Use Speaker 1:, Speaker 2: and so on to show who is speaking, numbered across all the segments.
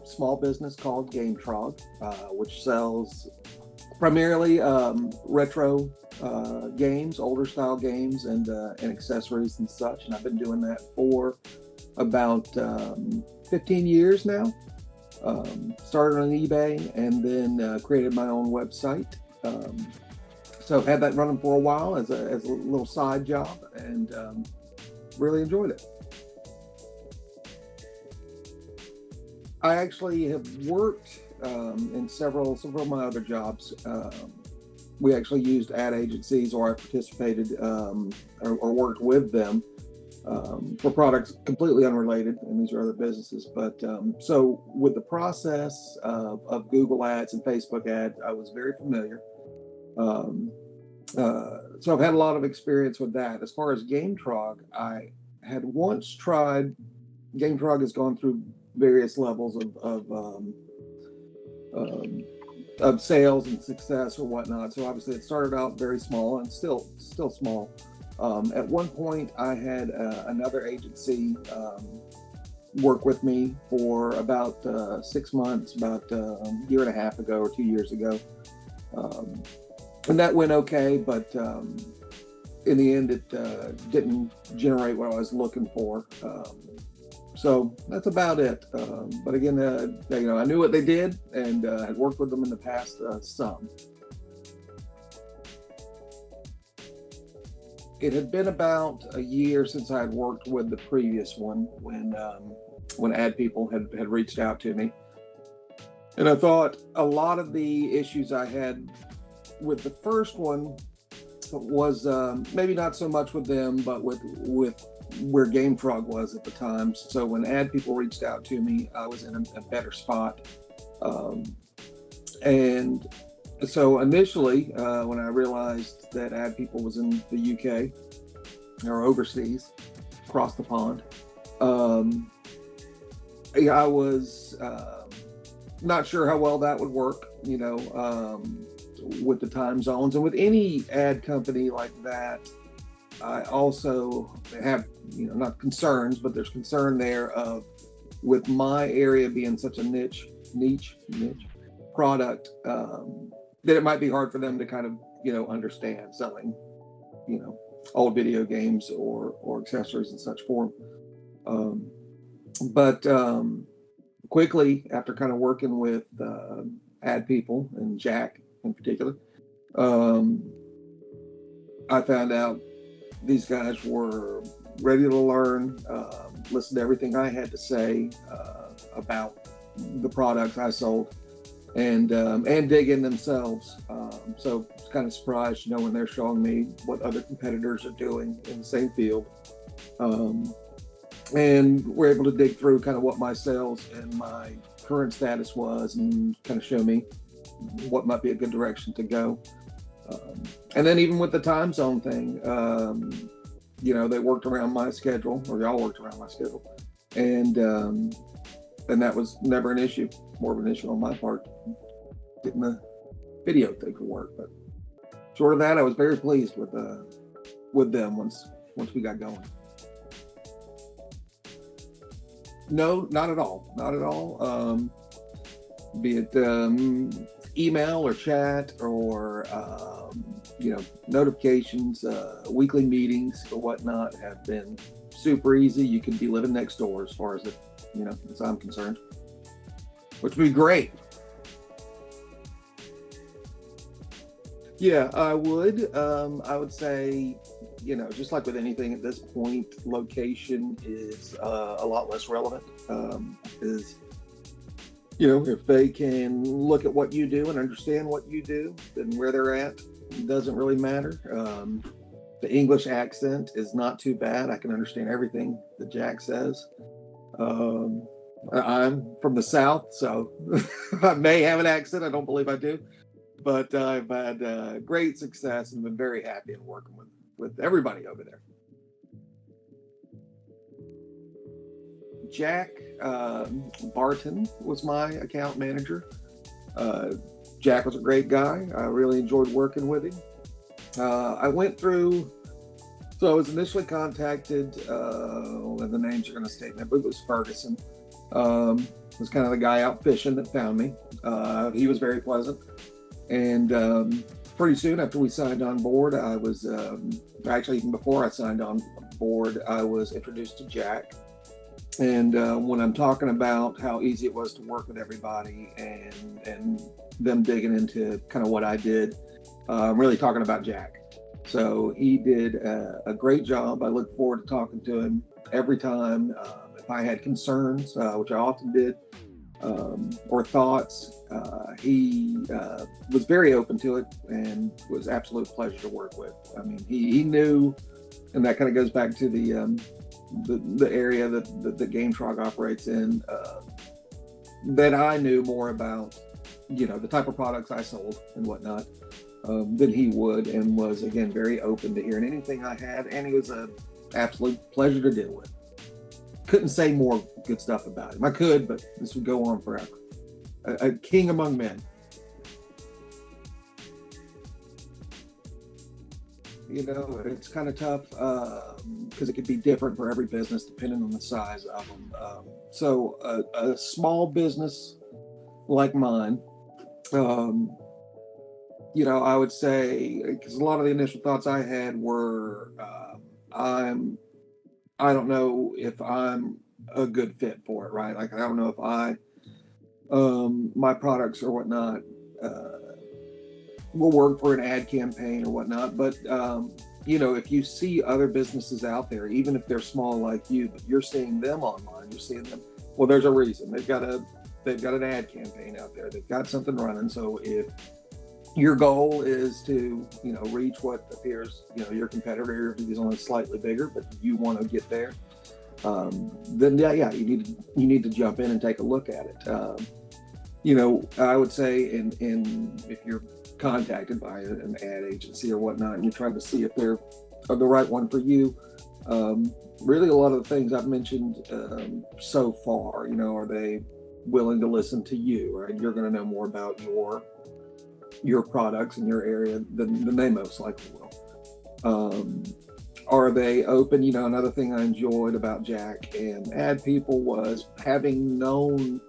Speaker 1: small business called Gametrog, which sells primarily retro games, older style games, and accessories and such. And I've been doing that for about 15 years now. Started on eBay and then created my own website. So I've had that running for a while as a little side job, and really enjoyed it. I actually have worked in several of my other jobs. We actually used ad agencies, or I participated or worked with them for products completely unrelated, and these are other businesses. But so with the process of Google ads and Facebook ads, I was very familiar. So I've had a lot of experience with that. As far as Gametrog, I had once tried. Gametrog has gone through various levels of sales and success or whatnot. So obviously it started out very small and still small. At one point I had another agency work with me for about 6 months, about a year and a half ago or 2 years ago. And that went okay, but in the end it didn't generate what I was looking for. So that's about it. But again, I knew what they did and had worked with them in the past some. It had been about a year since I had worked with the previous one when ad people had reached out to me. And I thought a lot of the issues I had with the first one was maybe not so much with them, but with where Gametrog was at the time. So when ad people reached out to me, I was in a better spot. And so initially, when I realized that ad people was in the UK or overseas, across the pond, I was not sure how well that would work, with the time zones. And with any ad company like that, I also have, not concerns, but there's concern there of, with my area being such a niche product, that it might be hard for them to kind of, understand selling, old video games or accessories and such for them. But quickly, after kind of working with ad people and Jack in particular, I found out these guys were ready to learn, listen to everything I had to say about the products I sold, and dig in themselves. So it's kind of surprised, when they're showing me what other competitors are doing in the same field. And we're able to dig through kind of what my sales and my current status was, and kind of show me what might be a good direction to go. And then even with the time zone thing, they worked around my schedule, or y'all worked around my schedule, and that was never an issue. More of an issue on my part, getting the video thing to work. But short of that, I was very pleased with them once we got going. No, not at all. Not at all. Be it email or chat or notifications, weekly meetings or whatnot have been super easy. You could be living next door as far as as I'm concerned, which would be great. Yeah, I would. I would say, just like with anything at this point, location is a lot less relevant. If they can look at what you do and understand what you do, then where they're at doesn't really matter. The English accent is not too bad. I can understand everything that Jack says. I'm from the South, so I may have an accent. I don't believe I do. But I've had great success and been very happy in working with everybody over there. Jack Barton was my account manager. Jack was a great guy. I really enjoyed working with him. I went through, so I was initially contacted, and the names are going to state, I believe it was Ferguson. Was kind of the guy out fishing that found me. He was very pleasant. And pretty soon after we signed on board, I was actually, even before I signed on board, I was introduced to Jack. And when I'm talking about how easy it was to work with everybody and them digging into kind of what I did, I'm really talking about Jack. So he did a great job. I look forward to talking to him every time. If I had concerns, which I often did, or thoughts, he was very open to it and was absolute pleasure to work with. I mean, he knew, and that kind of goes back to the area that Gametrog operates in, that I knew more about, the type of products I sold and whatnot, than he would, and was, again, very open to hearing anything I had, and he was an absolute pleasure to deal with. Couldn't say more good stuff about him. I could, but this would go on forever. A king among men. It's kind of tough because it could be different for every business depending on the size of them. So a small business like mine, I would say, because a lot of the initial thoughts I had were, I don't know if I'm a good fit for it, right? Like, I don't know if my products or whatnot, will work for an ad campaign or whatnot. But, if you see other businesses out there, even if they're small like you, but you're seeing them online, you're seeing them, well, there's a reason. They've got an ad campaign out there. They've got something running. So if your goal is to, reach what appears, your competitor is only slightly bigger, but you want to get there, then yeah, you need to jump in and take a look at it. I would say if you're contacted by an ad agency or whatnot, and you're trying to see if they're the right one for you, really a lot of the things I've mentioned so far, are they willing to listen to you, right? You're going to know more about your products in your area than they most likely will. Are they open? Another thing I enjoyed about Jack and ad people was having known,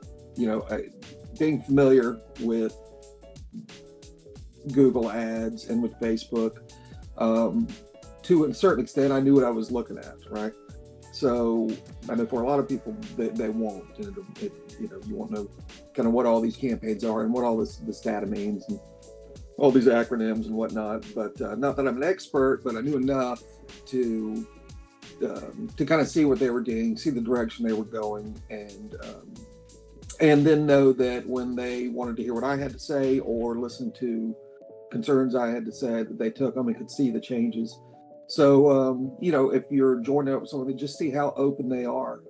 Speaker 1: being familiar with Google ads and with Facebook. To a certain extent, I knew what I was looking at, right? So I know for a lot of people, they won't. You won't know kind of what all these campaigns are and what all this data means and all these acronyms and whatnot. But not that I'm an expert, but I knew enough to kind of see what they were doing, see the direction they were going, and then know that when they wanted to hear what I had to say or listen to concerns I had to say, that they took them and could see the changes. So, if you're joining up with someone, just see how open they are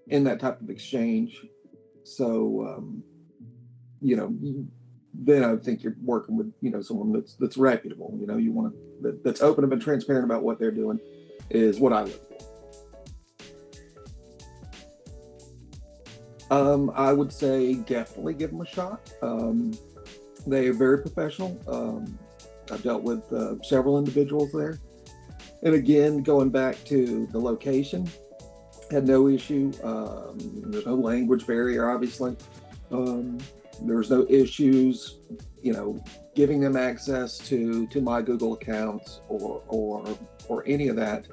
Speaker 1: in that type of exchange. So, then I think you're working with, someone that's reputable. You want that's open and transparent about what they're doing is what I look for. I would say definitely give them a shot. They are very professional. I've dealt with several individuals there. And again, going back to the location, had no issue. There's no language barrier, obviously. There's no issues, giving them access to my Google accounts or any of that.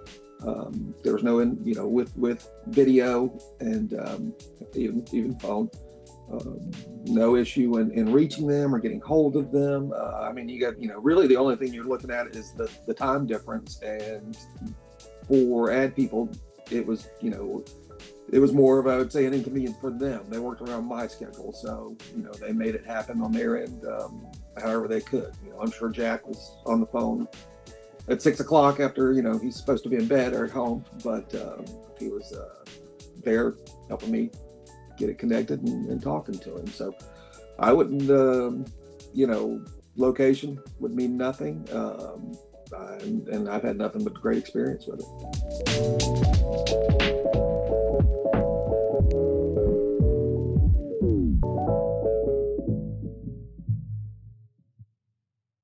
Speaker 1: There was no, with video and even phone. No issue in reaching them or getting hold of them. You got, really the only thing you're looking at is the time difference. And for ad people, it was, it was more of, I would say, an inconvenience for them. They worked around my schedule. So, they made it happen on their end, however they could. I'm sure Jack was on the phone at 6 o'clock after, he's supposed to be in bed or at home, but he was there helping me get it connected and talking to him. So I wouldn't, location would mean nothing. And I've had nothing but great experience with it.